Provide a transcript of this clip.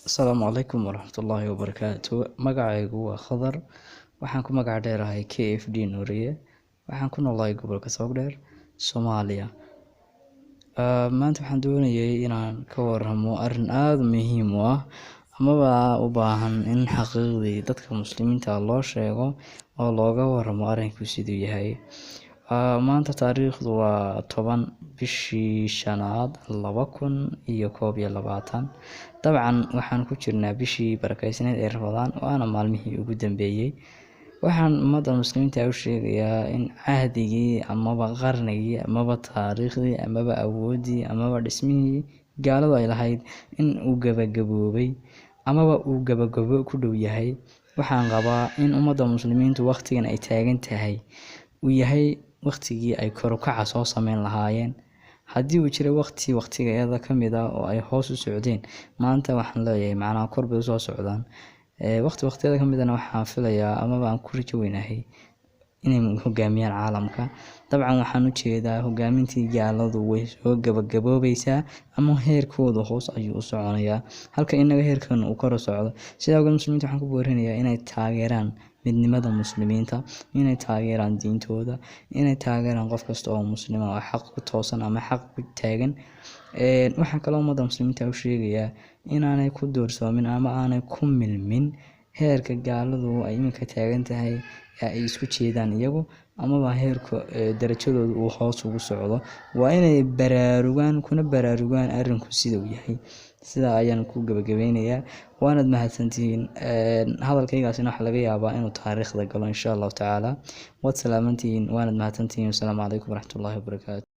Asalaamu calaykum waraxmatullaahi wabarakaatu. Magacaygu waa Khadar. Waxaan ku magac dheerahay KFD Nuuriye. Waxaan ku noolahay gobolka Sogdheer, Soomaaliya. Maanta waxaan doonayay inaan ka warramo arrin aad muhiim u ah amaba u baahan in xaqiiqdii dadka muslimiinta loo sheego oo looga warramo arrinku siduu yahay. Maanta taariikhdu waa 10 bishii shanaad 2021. Dabcan waxaan ku jirnaa bishii barakeysneed ee Ramadaan waana maalmihii ugu dambeeyay. Waxaan ummadda muslimiinta u sheegayaa in cahdigii amaba qarnigii amaba taariikhdii amaba awooddii amaba dhismihii gaaladu ay lahayd in uu gabagaboobay amaba uu gabagabo ku dhow yahay. Waxaan qabaa in ummadda muslimiintu waqtigan ay taagan tahay uu yahay waqtigii ay kor u kaca soo sameyn lahaayeen. Haddii uu jiro waqtigeeda ka mid ah oo ay hoos u socdeen, maanta waxaan leeyahay macnaha kor bay u soo socdaan. Waqtigeeda ka mid ahna waxaan filayaa amaba aan ku rajo weynahay inay hogaamiyaan caalamka. Dabcan waxaan u jeedaa hogaamintii gaaladu way soo gabagaboobaysaa ama heerkooda hoos ayuu u soconayaa halka inaga heerkan uu kor u socdo. Sidoo kale muslimiinta waxaan ku boorinayaa inay taageeraan midnimada muslimiinta, inay taageeraan diintooda, inay taageeraan qof kasta oo muslim ah oo xaq ku toosan ama xaq ku taagan. Waxaan kaloo ummadda muslimiinta u sheegayaa inaanay ku doorsoomin ama aanay ku milmin heerka gaaladu ay iminka taagan tahay ee ay isku jeedaan iyagu amaba heerka darajadooda uu hoos ugu socdo. Waa inay kuna baraarugaan arrinku sida uu yahay. Sidaa ayaan ku gabagabeynayaa. Waanad mahadsantihiin. Hadalkaygaasina waxa laga yaabaa inuu taariikhda galo insha Allah tacaala. Waad salaamantihiin. Waanad mahadsantihiin. Assalaamu calaykum waraxmatullaahi wabarakaatu.